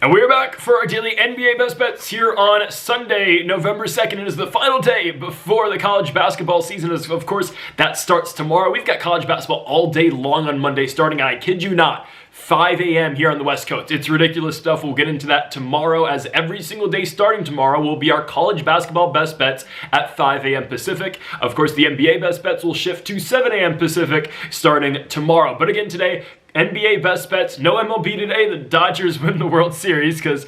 And we're back for our daily NBA best bets here on Sunday, November 2nd. It is the final day before the college basketball season. Of course, that starts tomorrow. We've got college basketball all day long on Monday, starting at, I kid you not, 5 a.m. here on the West Coast. It's ridiculous stuff. We'll get into that tomorrow, as every single day starting tomorrow will be our college basketball best bets at 5 a.m. Pacific. Of course, the NBA best bets will shift to 7 a.m. Pacific starting tomorrow. But again, today, NBA best bets, no MLB today. The Dodgers win the World Series because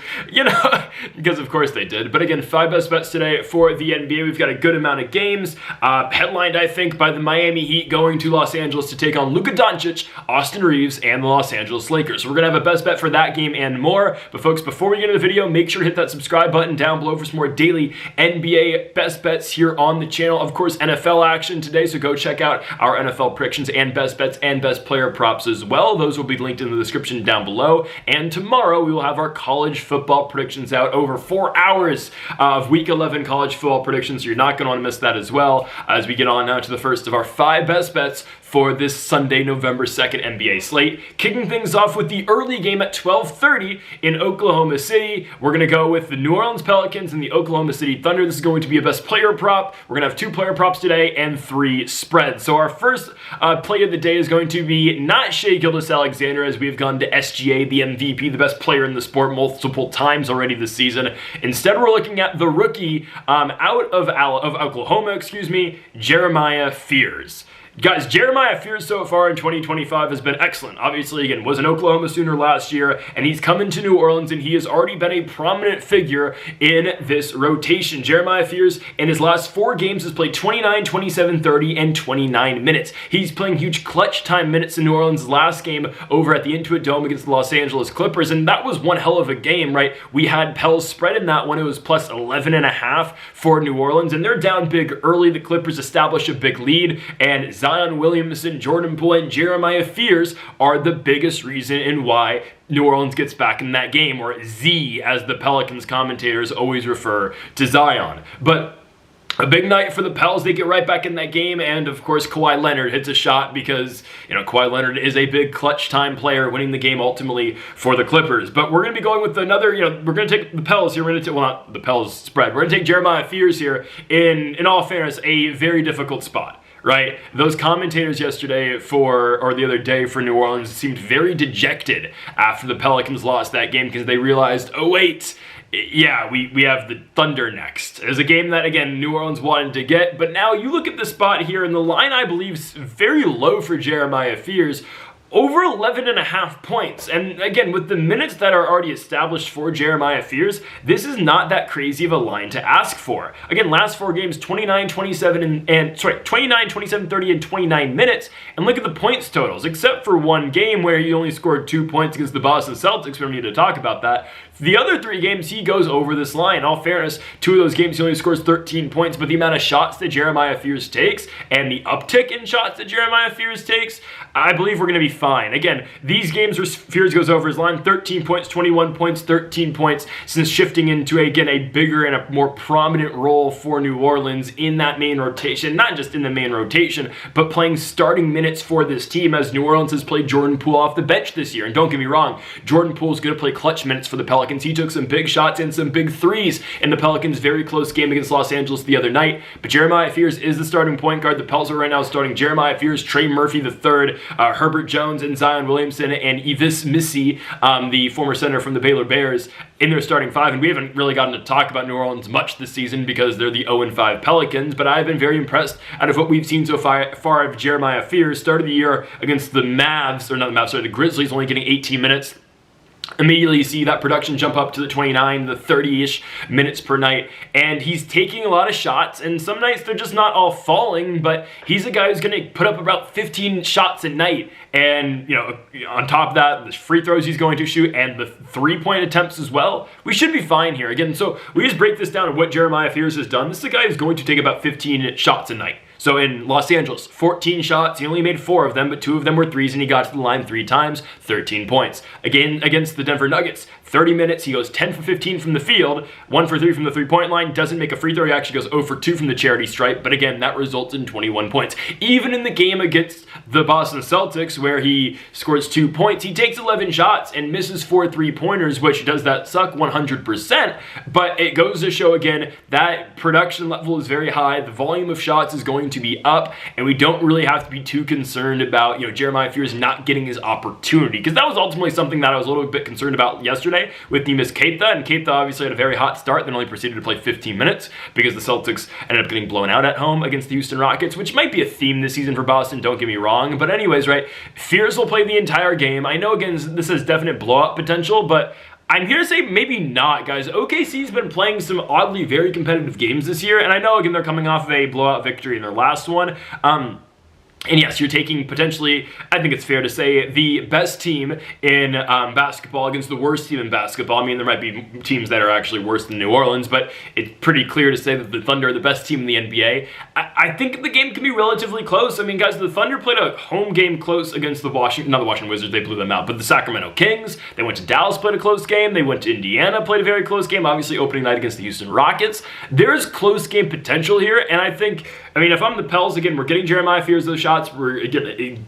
of course they did. But again, 5 best bets today for the NBA. We've got a good amount of games. Headlined, I think, by the Miami Heat going to Los Angeles to take on Luka Doncic, Austin Reeves, and the Los Angeles Lakers. So we're going to have a best bet for that game and more. But folks, before we get into the video, make sure to hit that subscribe button down below for some more daily NBA best bets here on the channel. Of course, NFL action today, so go check out our NFL predictions and best bets and best player props as well. Those will be linked in the description down below. And tomorrow we will have our college football predictions out, over 4 hours of Week 11 college football predictions. So you're not going to want to miss that as well, as we get on now to the first of our 5 best bets for this Sunday, November 2nd NBA slate. Kicking things off with the early game at 12:30 in Oklahoma City. We're going to go with the New Orleans Pelicans and the Oklahoma City Thunder. This is going to be a best player prop. We're going to have 2 player props today and 3 spreads. So our first play of the day is going to be not Shai Gilgeous-Alexander, as we've gone to SGA, the MVP, the best player in the sport, multiple times already this season. Instead, we're looking at the rookie out of Oklahoma, Jeremiah Fears. Guys, Jeremiah Fears so far in 2025 has been excellent. Obviously, again, was an Oklahoma Sooner last year, and he's come into New Orleans, and he has already been a prominent figure in this rotation. Jeremiah Fears, in his last 4 games, has played 29, 27, 30, and 29 minutes. He's playing huge clutch time minutes in New Orleans' last game over at the Intuit Dome against the Los Angeles Clippers, and that was one hell of a game, right? We had Pels spread in that one. It was plus 11.5 for New Orleans, and they're down big early. The Clippers establish a big lead, and Zion Williamson, Jordan Poole, and Jeremiah Fears are the biggest reason in why New Orleans gets back in that game, or Z, as the Pelicans commentators always refer to Zion. But a big night for the Pels. They get right back in that game, and of course Kawhi Leonard hits a shot because, Kawhi Leonard is a big clutch time player, winning the game ultimately for the Clippers. But we're going to be going with another, we're going to take the Pels here. We're going to take, well, not the Pels spread. We're going to take Jeremiah Fears here in all fairness, a very difficult spot. Right? Those commentators yesterday or the other day for New Orleans seemed very dejected after the Pelicans lost that game because they realized, oh wait, yeah, we have the Thunder next. It was a game that, again, New Orleans wanted to get, but now you look at the spot here, and the line, I believe, is very low for Jeremiah Fears. Over 11.5 points. And again, with the minutes that are already established for Jeremiah Fears, this is not that crazy of a line to ask for. Again, last 4 games, 29, 27, 27, 30, and 29 minutes. And look at the points totals, except for one game where he only scored 2 points against the Boston Celtics. We don't need to talk about that. The other 3 games, he goes over this line. In all fairness, 2 of those games, he only scores 13 points, but the amount of shots that Jeremiah Fears takes and the uptick in shots that Jeremiah Fears takes, I believe we're going to be fine. Again, these games where Fears goes over his line, 13 points, 21 points, 13 points, since shifting into, again, a bigger and a more prominent role for New Orleans in that main rotation. Not just in the main rotation, but playing starting minutes for this team, as New Orleans has played Jordan Poole off the bench this year. And don't get me wrong, Jordan Poole is going to play clutch minutes for the Pelicans. He took some big shots and some big threes in the Pelicans' very close game against Los Angeles the other night. But Jeremiah Fears is the starting point guard. The Pels are right now starting Jeremiah Fears, Trey Murphy III, Herbert Jones, and Zion Williamson, and Yves Missy, the former center from the Baylor Bears, in their starting 5. And we haven't really gotten to talk about New Orleans much this season because they're the 0-5 Pelicans, but I've been very impressed out of what we've seen so far of Jeremiah Fears. Started the year against the the Grizzlies, only getting 18 minutes. Immediately you see that production jump up to the 29, the 30-ish minutes per night, and he's taking a lot of shots, and some nights they're just not all falling, but he's a guy who's going to put up about 15 shots a night, and, on top of that, the free throws he's going to shoot, and the 3-point attempts as well. We should be fine here. Again, so we just break this down of what Jeremiah Fears has done. This is a guy who's going to take about 15 shots a night. So in Los Angeles, 14 shots, he only made 4 of them, but 2 of them were threes, and he got to the line 3 times, 13 points. Again, against the Denver Nuggets, 30 minutes, he goes 10 for 15 from the field, 1 for 3 from the three-point line, doesn't make a free throw, he actually goes 0 for 2 from the charity stripe, but again, that results in 21 points. Even in the game against the Boston Celtics, where he scores 2 points, he takes 11 shots and misses 4 three-pointers, which does that suck 100%, but it goes to show again that production level is very high, the volume of shots is going to be up, and we don't really have to be too concerned about, Jeremiah Fears not getting his opportunity, because that was ultimately something that I was a little bit concerned about yesterday with Neemias Queta, and Queta obviously had a very hot start, then only proceeded to play 15 minutes because the Celtics ended up getting blown out at home against the Houston Rockets, which might be a theme this season for Boston, don't get me wrong, but anyways, right, Fears will play the entire game. I know, again, this has definite blowout potential, but I'm here to say maybe not, guys. OKC's been playing some oddly very competitive games this year, and I know, again, they're coming off of a blowout victory in their last one. And yes, you're taking potentially, I think it's fair to say, the best team in basketball against the worst team in basketball. I mean, there might be teams that are actually worse than New Orleans, but it's pretty clear to say that the Thunder are the best team in the NBA. I think the game can be relatively close. I mean, guys, the Thunder played a home game close against not the Washington Wizards, they blew them out, but the Sacramento Kings. They went to Dallas, played a close game. They went to Indiana, played a very close game, obviously opening night against the Houston Rockets. There's close game potential here, and I think, if I'm the Pels, again, we're getting Jeremiah Fears those shots. We're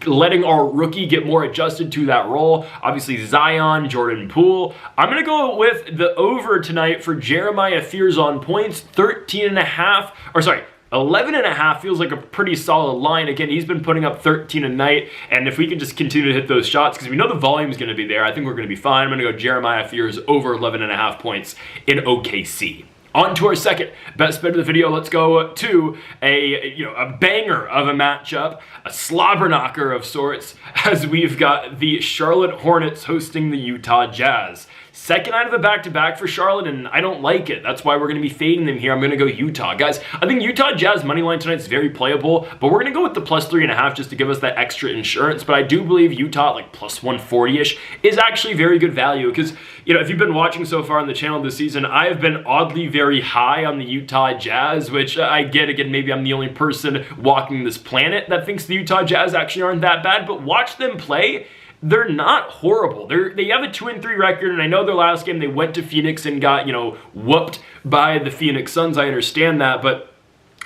letting our rookie get more adjusted to that role. Obviously, Zion, Jordan Poole. I'm going to go with the over tonight for Jeremiah Fears on points. 11.5 feels like a pretty solid line. Again, he's been putting up 13 a night, and if we can just continue to hit those shots, because we know the volume is going to be there, I think we're going to be fine. I'm going to go Jeremiah Fears over 11.5 points in OKC. On to our second best bet of the video. Let's go to a banger of a matchup, a slobber knocker of sorts, as we've got the Charlotte Hornets hosting the Utah Jazz. Second night of a back-to-back for Charlotte, and I don't like it. That's why we're going to be fading them here. I'm going to go Utah. Guys, I think Utah Jazz money line tonight is very playable, but we're going to go with the plus 3.5 just to give us that extra insurance. But I do believe Utah, like plus 140-ish, is actually very good value because, if you've been watching so far on the channel this season, I have been oddly very high on the Utah Jazz, which I get, again, maybe I'm the only person walking this planet that thinks the Utah Jazz actually aren't that bad, but watch them play. They're not horrible. They have a 2-3 record, and I know their last game they went to Phoenix and got, whooped by the Phoenix Suns. I understand that, but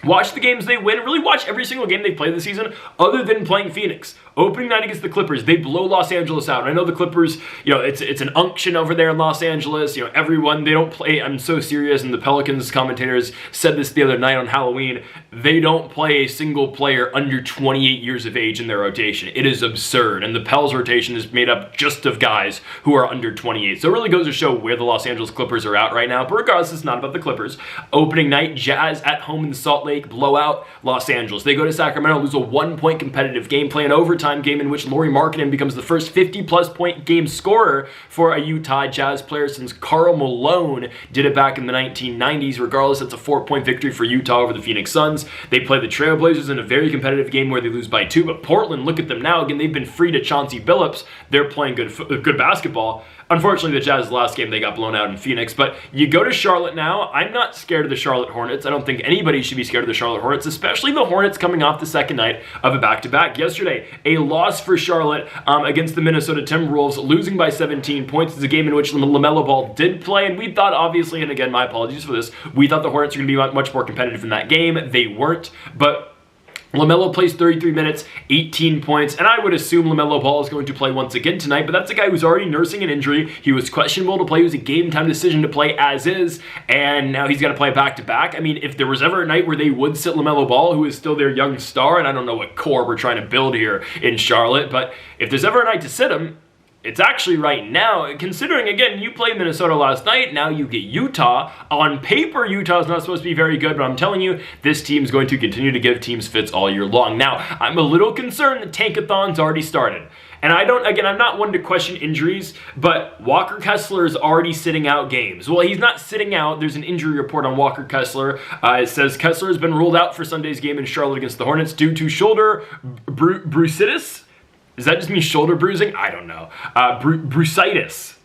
watch the games they win. Really watch every single game they play this season other than playing Phoenix. Opening night against the Clippers, they blow Los Angeles out. And I know the Clippers, it's an unction over there in Los Angeles. Everyone, they don't play, I'm so serious, and the Pelicans commentators said this the other night on Halloween, they don't play a single player under 28 years of age in their rotation. It is absurd. And the Pels rotation is made up just of guys who are under 28. So it really goes to show where the Los Angeles Clippers are at right now. But regardless, it's not about the Clippers. Opening night, Jazz at home in Salt Lake, blowout Los Angeles. They go to Sacramento, lose a 1-point competitive game, play an overtime game in which Lauri Markkanen becomes the first 50-plus point game scorer for a Utah Jazz player since Karl Malone did it back in the 1990s. Regardless, it's a 4-point victory for Utah over the Phoenix Suns. They play the Trailblazers in a very competitive game where they lose by 2, but Portland, look at them now. Again, they've been free to Chauncey Billups. They're playing good basketball. Unfortunately, the Jazz's last game, they got blown out in Phoenix, but you go to Charlotte now. I'm not scared of the Charlotte Hornets. I don't think anybody should be scared of the Charlotte Hornets, especially the Hornets coming off the second night of a back-to-back. Yesterday, a loss for Charlotte against the Minnesota Timberwolves, losing by 17 points. It's a game in which LaMelo Ball did play, and we thought, obviously, and again, my apologies for this, we thought the Hornets were going to be much more competitive in that game. They weren't, but LaMelo plays 33 minutes, 18 points, and I would assume LaMelo Ball is going to play once again tonight, but that's a guy who's already nursing an injury. He was questionable to play. It was a game-time decision to play as is, and now he's got to play back-to-back. I mean, if there was ever a night where they would sit LaMelo Ball, who is still their young star, and I don't know what core we're trying to build here in Charlotte, but if there's ever a night to sit him, it's actually right now, considering, again, you played Minnesota last night, now you get Utah. On paper, Utah's not supposed to be very good, but I'm telling you, this team's going to continue to give teams fits all year long. Now, I'm a little concerned the Tankathon's already started. And I'm not one to question injuries, but Walker Kessler is already sitting out games. Well, he's not sitting out. There's an injury report on Walker Kessler. It says Kessler has been ruled out for Sunday's game in Charlotte against the Hornets due to shoulder bursitis. Does that just mean shoulder bruising? I don't know. Brucitis.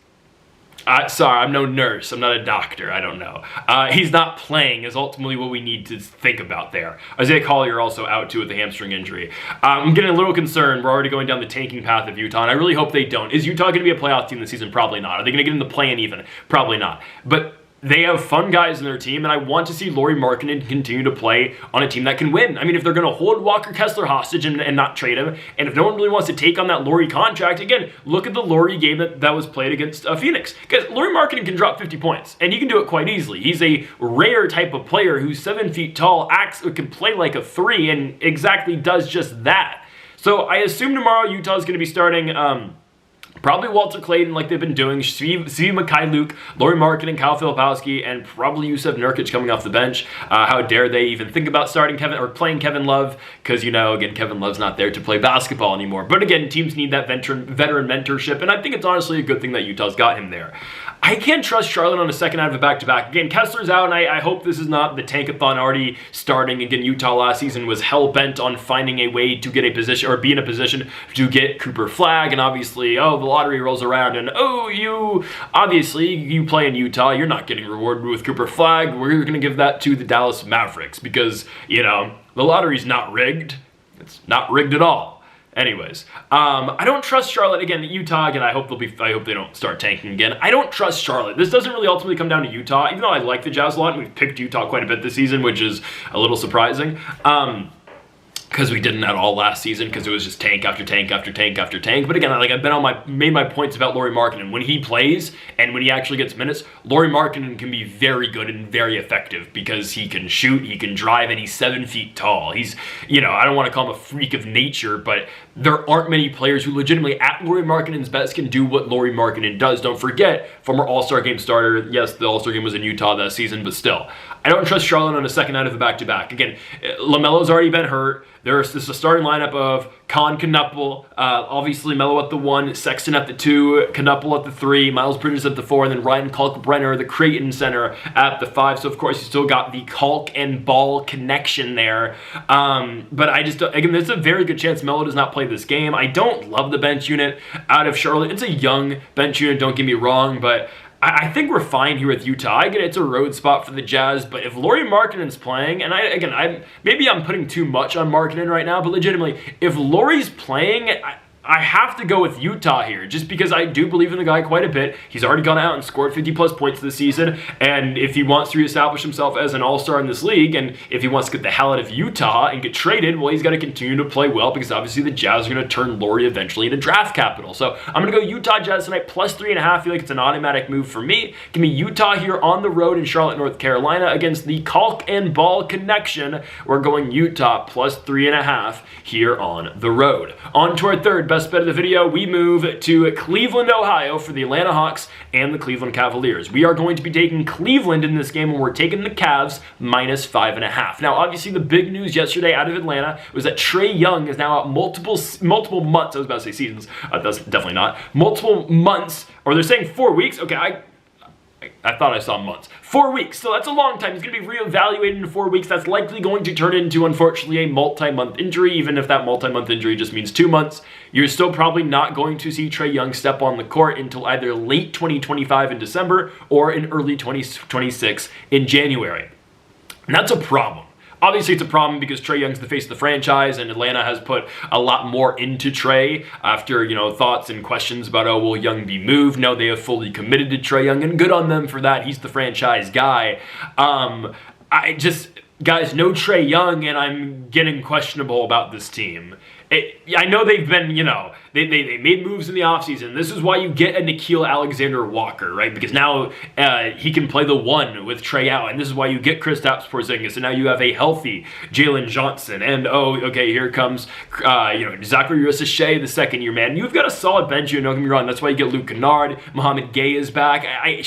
Sorry, I'm no nurse. I'm not a doctor. I don't know. He's not playing is ultimately what we need to think about there. Isaiah Collier also out too with a hamstring injury. I'm getting a little concerned. We're already going down the tanking path of Utah, and I really hope they don't. Is Utah going to be a playoff team this season? Probably not. Are they going to get in the play-in even? Probably not. But they have fun guys in their team, and I want to see Lauri Markkanen continue to play on a team that can win. I mean, if they're going to hold Walker Kessler hostage and not trade him, and if no one really wants to take on that Lauri contract, again, look at the Lauri game that was played against Phoenix. Because Lauri Markkanen can drop 50 points, and he can do it quite easily. He's a rare type of player who's 7 feet tall, can play like a 3, and exactly does just that. So I assume tomorrow Utah is going to be starting probably Walter Clayton like they've been doing, Svi Mykhailiuk, Lauri Markkanen, Kyle Filipowski, and probably Yusuf Nurkic coming off the bench. How dare they even think about playing Kevin Love, because, again, Kevin Love's not there to play basketball anymore. But again, teams need that veteran mentorship, and I think it's honestly a good thing that Utah's got him there. I can't trust Charlotte on a second out of a back-to-back. Again, Kessler's out, and I hope this is not the tankathon already starting. Again, Utah last season was hell-bent on finding a way to get a position, or be in a position to get Cooper Flagg, and obviously, the lottery rolls around, and you play in Utah, you're not getting rewarded with Cooper Flagg. We're going to give that to the Dallas Mavericks, because, the lottery's not rigged. It's not rigged at all. Anyways, I don't trust Charlotte. Again, Utah, I hope they don't start tanking again. I don't trust Charlotte. This doesn't really ultimately come down to Utah, even though I like the Jazz a lot, and we've picked Utah quite a bit this season, which is a little surprising. Because we didn't at all last season, because it was just tank after tank after tank after tank. But again, I've made my points about Lauri Markkanen. When he plays and when he actually gets minutes, Lauri Markkanen can be very good and very effective, because he can shoot, he can drive, and he's 7 feet tall. He's, I don't want to call him a freak of nature, but there aren't many players who legitimately, at Lauri Markkanen's best, can do what Lauri Markkanen does. Don't forget, former All-Star Game starter. Yes, the All-Star Game was in Utah that season, but still. I don't trust Charlotte on a second night of a back-to-back. Again, LaMelo's already been hurt. This is a starting lineup of Con Knuppel, obviously Melo at the 1, Sexton at the 2, Knuppel at the 3, Miles Bridges at the 4, and then Ryan Kalkbrenner, the Creighton center, at the 5. So, of course, you still got the Kalk and Ball connection there. But I just, again, there's a very good chance Melo does not play this game. I don't love the bench unit out of Charlotte. It's a young bench unit, don't get me wrong, but I think we're fine here with Utah. I get it's a road spot for the Jazz, but if Lauri Markkanen's playing, and maybe I'm putting too much on Markkanen right now, but legitimately, if Lauri's playing, I have to go with Utah here, just because I do believe in the guy quite a bit. He's already gone out and scored 50-plus points this season, and if he wants to reestablish himself as an all-star in this league, and if he wants to get the hell out of Utah and get traded, well, he's got to continue to play well, because obviously the Jazz are going to turn Lauri eventually into draft capital. So I'm going to go Utah Jazz tonight, plus 3.5. I feel like it's an automatic move for me. Give me Utah here on the road in Charlotte, North Carolina, against the Kalk and Ball connection. We're going Utah plus 3.5 here on the road. On to our third best bet of the video, we move to Cleveland, Ohio for the Atlanta Hawks and the Cleveland Cavaliers. We are going to be taking Cleveland in this game, and we're taking the Cavs minus 5.5. Now, obviously, the big news yesterday out of Atlanta was that Trae Young is now out multiple months. I was about to say seasons. That's definitely not. Multiple months, or they're saying 4 weeks. Okay, I thought I saw months. 4 weeks, so that's a long time. He's going to be reevaluated in 4 weeks. That's likely going to turn into, unfortunately, a multi-month injury, even if that multi-month injury just means 2 months. You're still probably not going to see Trae Young step on the court until either late 2025 in December or in early 2026 in January. And that's a problem. Obviously, it's a problem because Trae Young's the face of the franchise, and Atlanta has put a lot more into Trae after, thoughts and questions about, will Young be moved? No, they have fully committed to Trae Young, and good on them for that. He's the franchise guy. Guys, no Trae Young, and I'm getting questionable about this team. I know they've been, they made moves in the offseason. This is why you get a Nickeil Alexander-Walker, right? Because now he can play the 1 with Trae out, and this is why you get Kristaps Porzingis, and now you have a healthy Jalen Johnson, and here comes, Zachary Rissachet, the second-year man. You've got a solid bench, don't get me wrong. That's why you get Luke Kennard. Mohamed Gay is back. I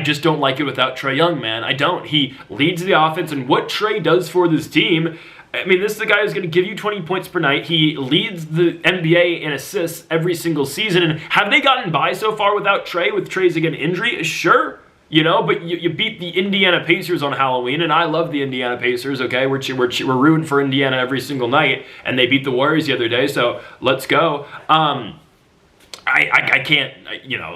just don't like it without Trae Young, man. I don't. He leads the offense, and what Trae does for this team, this is the guy who's going to give you 20 points per night. He leads the NBA in assists every single season. And have they gotten by so far without Trae, with Trae's, again, injury? Sure. But you beat the Indiana Pacers on Halloween, and I love the Indiana Pacers, okay? We're rooting for Indiana every single night, and they beat the Warriors the other day, so let's go. I can't,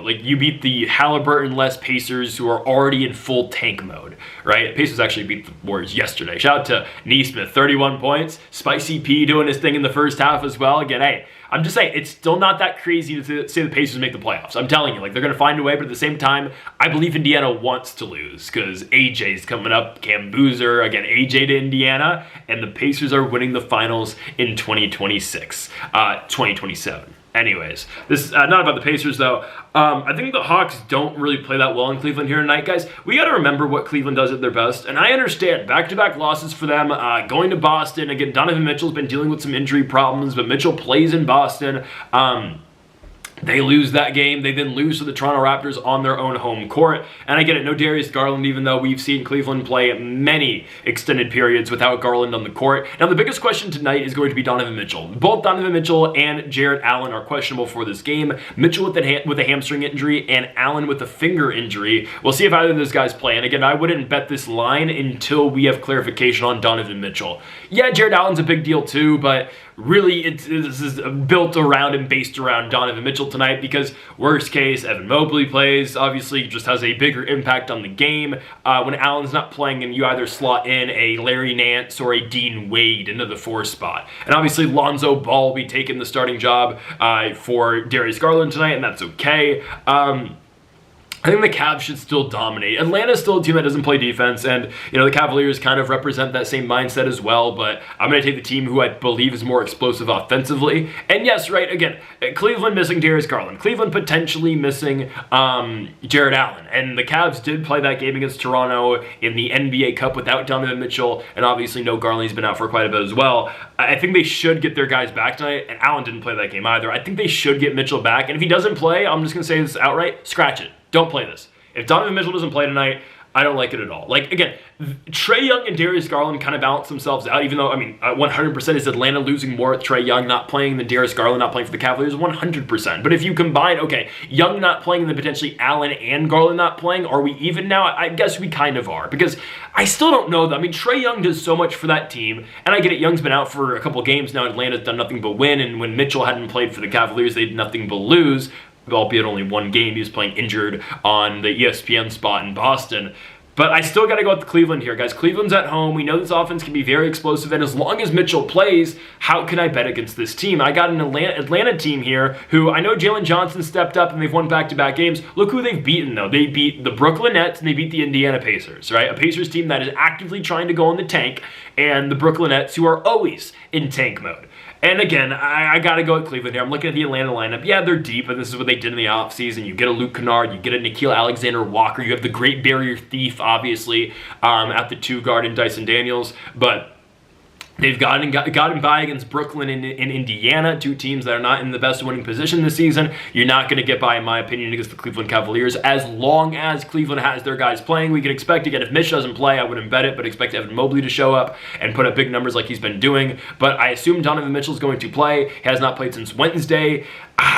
like you beat the Halliburton-less Pacers who are already in full tank mode, right? The Pacers actually beat the Warriors yesterday. Shout out to Neesmith, 31 points. Spicy P doing his thing in the first half as well. Again, hey, I'm just saying, it's still not that crazy to say the Pacers make the playoffs. I'm telling you, like, they're going to find a way, but at the same time, I believe Indiana wants to lose because AJ's coming up, Cam Boozer, again, AJ to Indiana, and the Pacers are winning the finals in 2027. Anyways, this is not about the Pacers, though. I think the Hawks don't really play that well in Cleveland here tonight, guys. We got to remember what Cleveland does at their best, and I understand back-to-back losses for them, going to Boston. Again, Donovan Mitchell's been dealing with some injury problems, but Mitchell plays in Boston. They lose that game. They then lose to the Toronto Raptors on their own home court. And I get it, no Darius Garland, even though we've seen Cleveland play many extended periods without Garland on the court. Now, the biggest question tonight is going to be Donovan Mitchell. Both Donovan Mitchell and Jarrett Allen are questionable for this game. Mitchell with a hamstring injury and Allen with a finger injury. We'll see if either of those guys play. And again, I wouldn't bet this line until we have clarification on Donovan Mitchell. Yeah, Jarrett Allen's a big deal too, but really, this is built around and based around Donovan Mitchell tonight because worst case, Evan Mobley plays, obviously just has a bigger impact on the game. When Allen's not playing and you either slot in a Larry Nance or a Dean Wade into the 4 spot. And obviously Lonzo Ball will be taking the starting job for Darius Garland tonight, and that's okay. I think the Cavs should still dominate. Atlanta's still a team that doesn't play defense, and the Cavaliers kind of represent that same mindset as well, but I'm going to take the team who I believe is more explosive offensively. And yes, right, again, Cleveland missing Darius Garland. Cleveland potentially missing Jarrett Allen. And the Cavs did play that game against Toronto in the NBA Cup without Donovan Mitchell, and obviously no Garland. He's been out for quite a bit as well. I think they should get their guys back tonight, and Allen didn't play that game either. I think they should get Mitchell back, and if he doesn't play, I'm just going to say this outright, scratch it. Don't play this. If Donovan Mitchell doesn't play tonight, I don't like it at all. Like, again, Trae Young and Darius Garland kind of balance themselves out, even though, 100% is Atlanta losing more with Trae Young not playing than Darius Garland not playing for the Cavaliers, 100%. But if you combine, okay, Young not playing and then potentially Allen and Garland not playing, are we even now? I guess we kind of are, because I still don't know, though. Trae Young does so much for that team, and I get it, Young's been out for a couple games now. Atlanta's done nothing but win, and when Mitchell hadn't played for the Cavaliers, they did nothing but lose. Albeit only one game, he was playing injured on the ESPN spot in Boston. But I still got to go with Cleveland here, guys. Cleveland's at home. We know this offense can be very explosive, and as long as Mitchell plays, how can I bet against this team? I got an Atlanta team here who I know Jalen Johnson stepped up and they've won back-to-back games. Look who they've beaten, though. They beat the Brooklyn Nets and they beat the Indiana Pacers, right? A Pacers team that is actively trying to go in the tank, and the Brooklyn Nets who are always in tank mode. And again, I got to go with Cleveland here. I'm looking at the Atlanta lineup. Yeah, they're deep, and this is what they did in the offseason. You get a Luke Kennard, you get a Nickeil Alexander-Walker, you have the Great Barrier Thief, obviously, at the 2 guard in Dyson Daniels, but they've gotten by against Brooklyn and Indiana, 2 teams that are not in the best winning position this season. You're not going to get by, in my opinion, against the Cleveland Cavaliers. As long as Cleveland has their guys playing, we can expect, again, if Mitch doesn't play, I wouldn't bet it, but expect Evan Mobley to show up and put up big numbers like he's been doing. But I assume Donovan Mitchell's going to play. He has not played since Wednesday.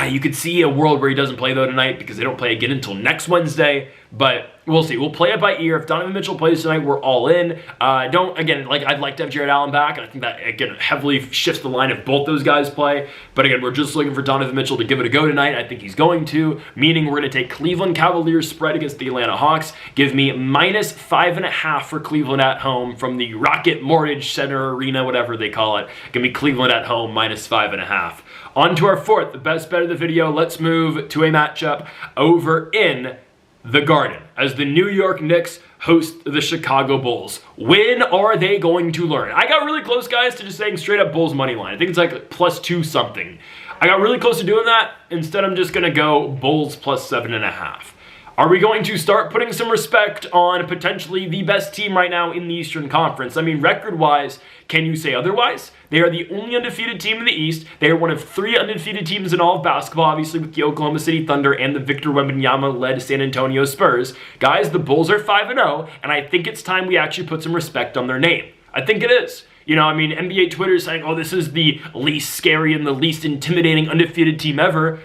You could see a world where he doesn't play, though, tonight because they don't play again until next Wednesday. But we'll see. We'll play it by ear. If Donovan Mitchell plays tonight, we're all in. I'd like to have Jarrett Allen back, and I think that, again, heavily shifts the line if both those guys play. But again, we're just looking for Donovan Mitchell to give it a go tonight. I think he's going to, meaning we're going to take Cleveland Cavaliers spread against the Atlanta Hawks. Give me -5.5 for Cleveland at home from the Rocket Mortgage Center Arena, whatever they call it. Give me Cleveland at home, -5.5. On to our fourth, the best bet of the video. Let's move to a matchup over in the Garden as the New York Knicks host the Chicago Bulls. When are they going to learn? I got really close, guys, to just saying straight up Bulls money line. I think it's like +2 something. I got really close to doing that. Instead, I'm just going to go Bulls +7.5. Are we going to start putting some respect on potentially the best team right now in the Eastern Conference? Record-wise, can you say otherwise? They are the only undefeated team in the East. They are one of 3 undefeated teams in all of basketball, obviously with the Oklahoma City Thunder and the Victor Wembanyama-led San Antonio Spurs. Guys, the Bulls are 5-0, and I think it's time we actually put some respect on their name. I think it is. NBA Twitter is saying, oh, this is the least scary and the least intimidating undefeated team ever.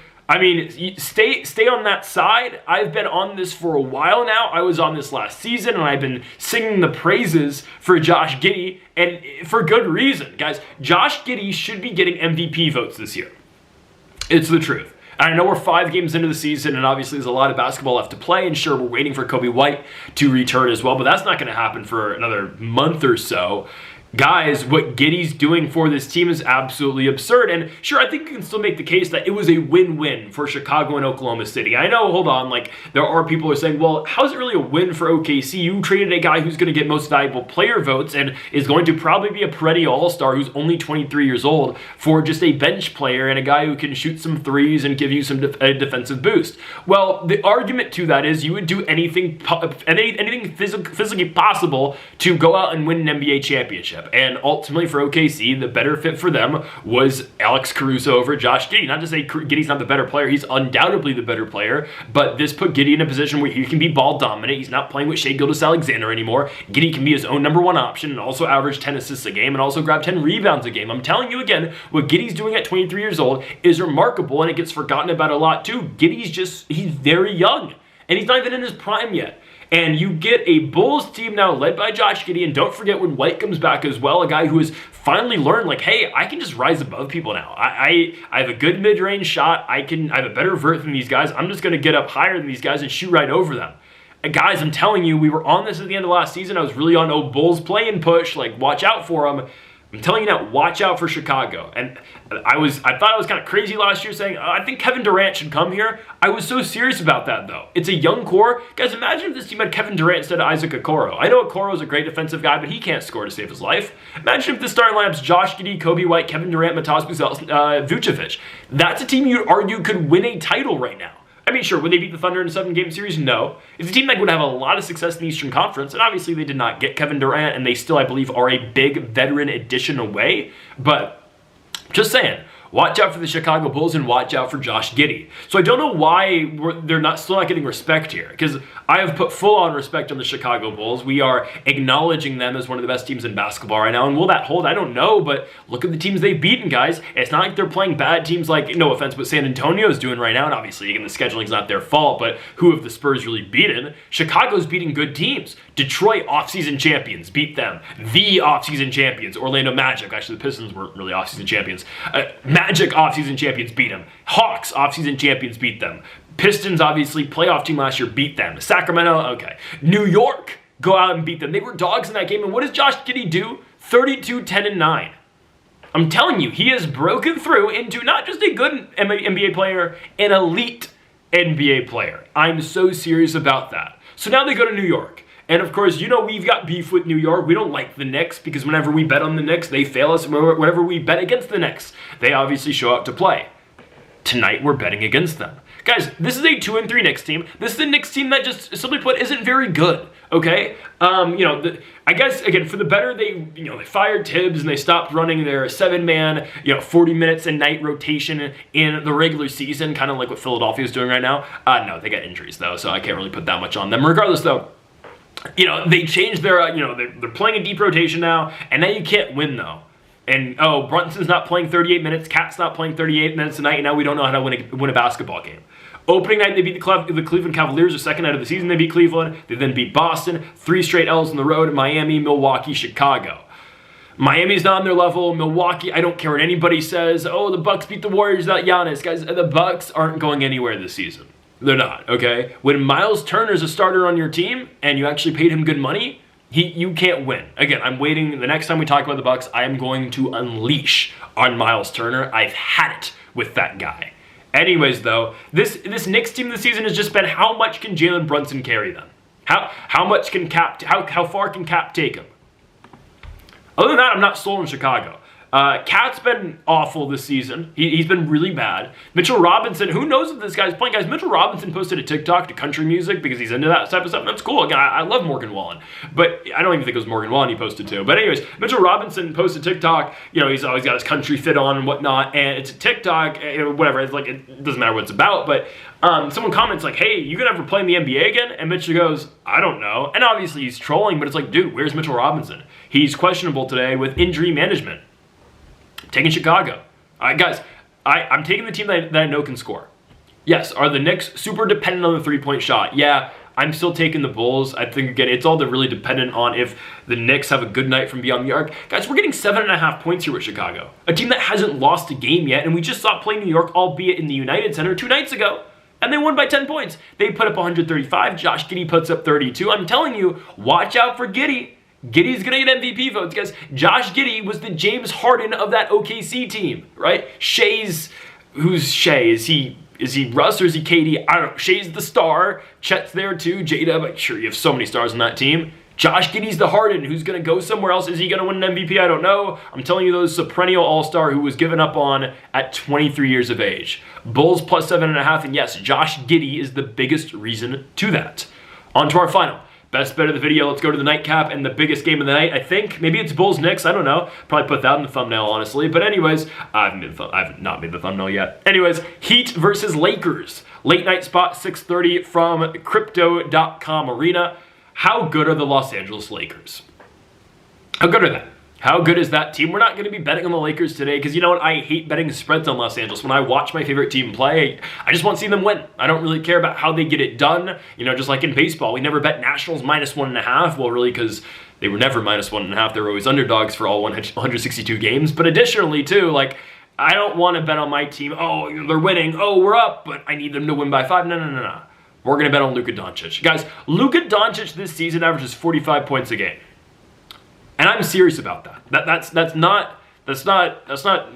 Stay on that side. I've been on this for a while now. I was on this last season, and I've been singing the praises for Josh Giddey, and for good reason, guys. Josh Giddey should be getting MVP votes this year. It's the truth. And I know we're 5 games into the season, and obviously there's a lot of basketball left to play, and sure, we're waiting for Kobe White to return as well, but that's not going to happen for another month or so. Guys, what Giddey's doing for this team is absolutely absurd. And sure, I think you can still make the case that it was a win-win for Chicago and Oklahoma City. I know, hold on, like, there are people who are saying, well, how is it really a win for OKC? You traded a guy who's going to get most valuable player votes and is going to probably be a perennial all-star who's only 23 years old for just a bench player and a guy who can shoot some threes and give you some a defensive boost. Well, the argument to that is you would do anything physically possible to go out and win an NBA championship. And ultimately for OKC, the better fit for them was Alex Caruso over Josh Giddey. Not to say Giddey's not the better player, he's undoubtedly the better player, but this put Giddey in a position where he can be ball dominant. He's not playing with Shai Gilgeous-Alexander anymore. Giddey can be his own number 1 option and also average 10 assists a game and also grab 10 rebounds a game. I'm telling you again, what Giddey's doing at 23 years old is remarkable, and it gets forgotten about a lot too. Giddey's he's very young, and he's not even in his prime yet. And you get a Bulls team now led by Josh Giddey, and don't forget when White comes back as well, a guy who has finally learned, like, hey, I can just rise above people now. I have a good mid-range shot. I have a better vert than these guys. I'm just going to get up higher than these guys and shoot right over them. And guys, I'm telling you, we were on this at the end of last season. I was really on Bulls play and push, like, watch out for them. I'm telling you now, watch out for Chicago. And I thought I was kind of crazy last year saying, I think Kevin Durant should come here. I was so serious about that, though. It's a young core. Guys, imagine if this team had Kevin Durant instead of Isaac Okoro. I know Okoro's a great defensive guy, but he can't score to save his life. Imagine if the starting lineup's Josh Giddey, Kobe White, Kevin Durant, Matas Vucevic. That's a team you'd argue could win a title right now. I mean, sure, would they beat the Thunder in a 7-game series? No. It's a team that would have a lot of success in the Eastern Conference, and obviously they did not get Kevin Durant, and they still, I believe, are a big veteran addition away. But just saying, watch out for the Chicago Bulls and watch out for Josh Giddey. So I don't know why they're still not getting respect here, because I have put full-on respect on the Chicago Bulls. We are acknowledging them as one of the best teams in basketball right now, and will that hold? I don't know, but look at the teams they've beaten, guys. It's not like they're playing bad teams like, no offense, what San Antonio's doing right now, and obviously, again, the scheduling's not their fault, but who have the Spurs really beaten? Chicago's beating good teams. Detroit, offseason champions, beat them. The offseason champions, Orlando Magic, actually the Pistons weren't really offseason champions. Magic offseason champions beat them. Hawks offseason champions beat them. Pistons, obviously, playoff team last year, beat them. Sacramento, okay. New York, go out and beat them. They were dogs in that game, and what does Josh Giddey do? 32, 10, and 9. I'm telling you, he has broken through into not just a good NBA player, an elite NBA player. I'm so serious about that. So now they go to New York. And of course, you know we've got beef with New York. We don't like the Knicks because whenever we bet on the Knicks, they fail us. Whenever we bet against the Knicks, they obviously show up to play. Tonight, we're betting against them. Guys, this is a 2-3 Knicks team. This is a Knicks team that just, simply put, isn't very good, okay? I guess, again, for the better, they fired Tibbs and they stopped running their 7-man, 40 minutes a night rotation in the regular season, kind of like what Philadelphia is doing right now. No, they got injuries, though, so I can't really put that much on them. Regardless, though, they changed their, they're playing a deep rotation now, and now you can't win, though. And, Brunson's not playing 38 minutes, Cat's not playing 38 minutes tonight, and now we don't know how to win a basketball game. Opening night, they beat the Cleveland Cavaliers. The second night of the season, they beat Cleveland. They then beat Boston. 3 straight L's on the road, Miami, Milwaukee, Chicago. Miami's not on their level. Milwaukee, I don't care what anybody says. Oh, the Bucks beat the Warriors without Giannis. Guys, the Bucks aren't going anywhere this season. They're not, okay? When Miles Turner's a starter on your team, and you actually paid him good money, you can't win. Again, I'm waiting. The next time we talk about the Bucks, I am going to unleash on Miles Turner. I've had it with that guy. Anyways, though, this Knicks team this season has just been how much can Jalen Brunson carry them? How much can Cap? How far can Cap take him? Other than that, I'm not sold on Chicago. Cat's been awful this season. He's been really bad. Mitchell Robinson, who knows if this guy's playing? Guys, Mitchell Robinson posted a TikTok to country music because he's into that type of stuff. That's cool. Again, I love Morgan Wallen. But I don't even think it was Morgan Wallen he posted to. But anyways, Mitchell Robinson posted TikTok. He's always got his country fit on and whatnot. And it's a TikTok, whatever. It's like, it doesn't matter what it's about. But someone comments like, hey, you gonna ever play in the NBA again? And Mitchell goes, I don't know. And obviously he's trolling, but it's like, dude, where's Mitchell Robinson? He's questionable today with injury management. Taking Chicago. All right, guys, I'm taking the team that I know can score. Yes, are the Knicks super dependent on the three-point shot? Yeah, I'm still taking the Bulls. I think, again, it's all really dependent on if the Knicks have a good night from beyond the arc. Guys, we're getting 7.5 points here with Chicago, a team that hasn't lost a game yet, and we just saw play New York, albeit in the United Center 2 nights ago, and they won by 10 points. They put up 135. Josh Giddey puts up 32. I'm telling you, watch out for Giddey. Giddey's going to get MVP votes, guys. Josh Giddey was the James Harden of that OKC team, right? Who's Shea? Is he Russ or is he KD? I don't know. Shea's the star. Chet's there too. J-Dub, I'm sure you have so many stars on that team. Josh Giddey's the Harden. Who's going to go somewhere else? Is he going to win an MVP? I don't know. I'm telling you, those a perennial all-star who was given up on at 23 years of age. Bulls plus 7.5, and yes, Josh Giddey is the biggest reason to that. On to our final. Best bet of the video. Let's go to the nightcap and the biggest game of the night, I think. Maybe it's Bulls Knicks. I don't know. Probably put that in the thumbnail, honestly. But anyways, I've not made the thumbnail yet. Anyways, Heat versus Lakers. Late night spot, 6:30 from Crypto.com Arena. How good are the Los Angeles Lakers? How good are they? How good is that team? We're not going to be betting on the Lakers today because you know what? I hate betting spreads on Los Angeles. When I watch my favorite team play, I just want to see them win. I don't really care about how they get it done. You know, just like in baseball, we never bet Nationals -1.5. Well, really, because they were never -1.5. They were always underdogs for all 162 games. But additionally, too, like, I don't want to bet on my team. Oh, they're winning. Oh, we're up, but I need them to win by 5. No. We're going to bet on Luka Doncic. Guys, Luka Doncic this season averages 45 points a game. And I'm serious about that. That's not,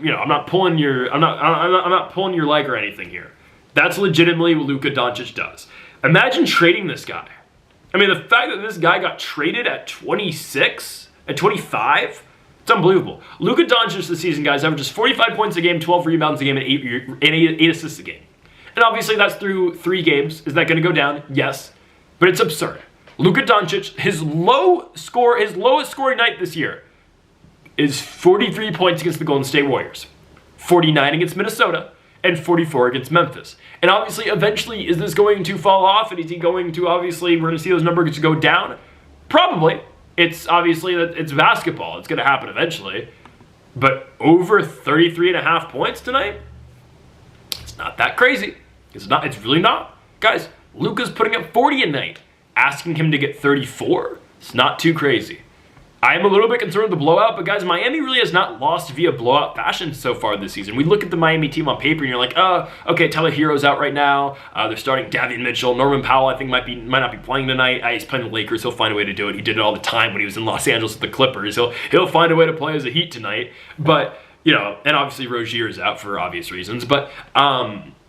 you know, I'm not pulling your leg or anything here. That's legitimately what Luka Doncic does. Imagine trading this guy. I mean, the fact that this guy got traded at 26, at 25, it's unbelievable. Luka Doncic this season, guys, averages 45 points a game, 12 rebounds a game, and 8 assists a game. And obviously that's through 3 games. Is that going to go down? Yes. But it's absurd. Luka Doncic, his lowest scoring night this year is 43 points against the Golden State Warriors, 49 against Minnesota, and 44 against Memphis. And obviously, eventually, is this going to fall off? And is he going to, obviously, we're going to see those numbers go down? Probably. It's obviously, it's basketball. It's going to happen eventually. But over 33.5 points tonight? It's not that crazy. It's really not. Guys, Luka's putting up 40 a night. Asking him to get 34, it's not too crazy. I am a little bit concerned with the blowout, but guys, Miami really has not lost via blowout fashion so far this season. We look at the Miami team on paper and you're like, oh, okay, Tyler Hero's out right now. They're starting Davion Mitchell. Norman Powell, I think, might not be playing tonight. He's playing the Lakers. He'll find a way to do it. He did it all the time when he was in Los Angeles with the Clippers. He'll find a way to play as a Heat tonight. But, you know, and obviously Rozier is out for obvious reasons. But,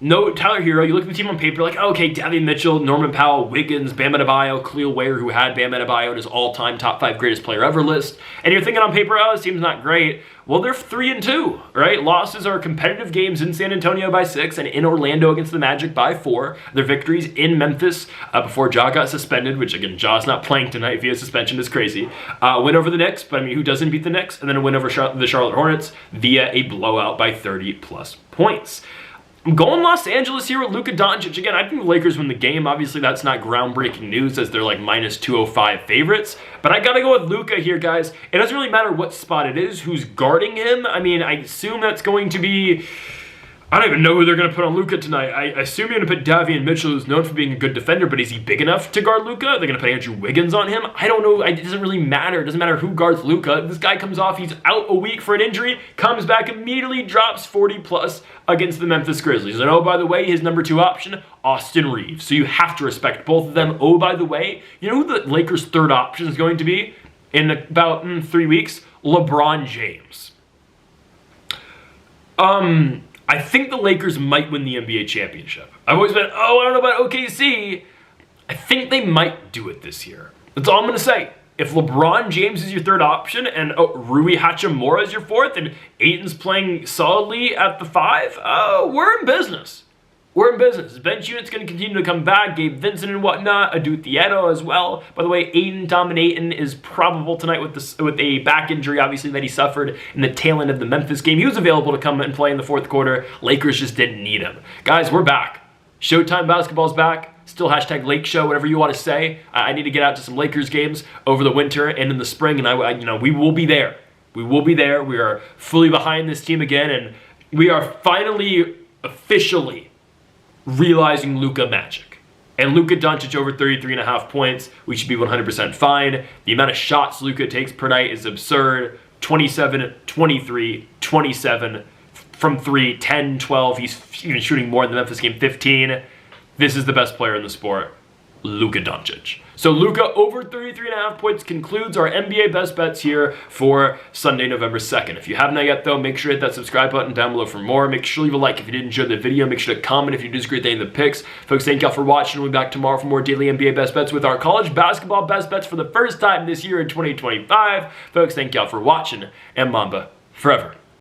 no Tyler Hero. You look at the team on paper, like, oh, okay, Davion Mitchell, Norman Powell, Wiggins, Bam Adebayo, Khalil Ware, who had Bam Adebayo in his all-time top 5 greatest player ever list. And you're thinking on paper, oh, this team's not great. Well, they're 3-2, right? Losses are competitive games in San Antonio by 6 and in Orlando against the Magic by 4. Their victories in Memphis before Ja got suspended, which, again, Ja's not playing tonight via suspension is crazy. Win over the Knicks, but I mean, who doesn't beat the Knicks? And then a win over the Charlotte Hornets via a blowout by 30-plus points. I'm going Los Angeles here with Luka Doncic. Again, I think the Lakers win the game. Obviously, that's not groundbreaking news as they're like -205 favorites. But I got to go with Luka here, guys. It doesn't really matter what spot it is, who's guarding him. I mean, I assume that's going to be... I don't even know who they're going to put on Luka tonight. I assume you're going to put Davion Mitchell, who's known for being a good defender, but is he big enough to guard Luka? They're going to put Andrew Wiggins on him? I don't know. It doesn't really matter. It doesn't matter who guards Luka. This guy comes off, he's out a week for an injury, comes back, immediately drops 40-plus against the Memphis Grizzlies. And oh, by the way, his number 2 option, Austin Reeves. So you have to respect both of them. Oh, by the way, you know who the Lakers' 3rd option is going to be in about 3 weeks? LeBron James. I think the Lakers might win the NBA championship. I've always been, oh, I don't know about OKC. I think they might do it this year. That's all I'm going to say. If LeBron James is your 3rd option and Rui Hachimura is your 4th and Ayton's playing solidly at the 5, we're in business. We're in business. The bench unit's going to continue to come back. Gabe Vincent and whatnot. Adu Thieto as well. By the way, Dominic Ayton is probable tonight with a back injury, obviously, that he suffered in the tail end of the Memphis game. He was available to come and play in the 4th quarter. Lakers just didn't need him. Guys, we're back. Showtime basketball's back. Still hashtag Lake Show, whatever you want to say. I need to get out to some Lakers games over the winter and in the spring, and we will be there. We will be there. We are fully behind this team again, and we are finally, officially realizing Luka magic. And Luka Doncic over 33.5 points, we should be 100% fine. The amount of shots Luka takes per night is absurd. 27, 23, 27 from 3, 10, 12. He's even shooting more in the Memphis game, 15. This is the best player in the sport, Luka Doncic. So Luka over 33.5 points concludes our NBA best bets here for Sunday, November 2nd. If you haven't yet though, make sure to hit that subscribe button down below for more. Make sure to leave a like if you did enjoy the video. Make sure to comment if you disagree with any of the picks. Folks, thank y'all for watching. We'll be back tomorrow for more daily NBA best bets with our college basketball best bets for the first time this year in 2025. Folks, thank y'all for watching, and Mamba forever.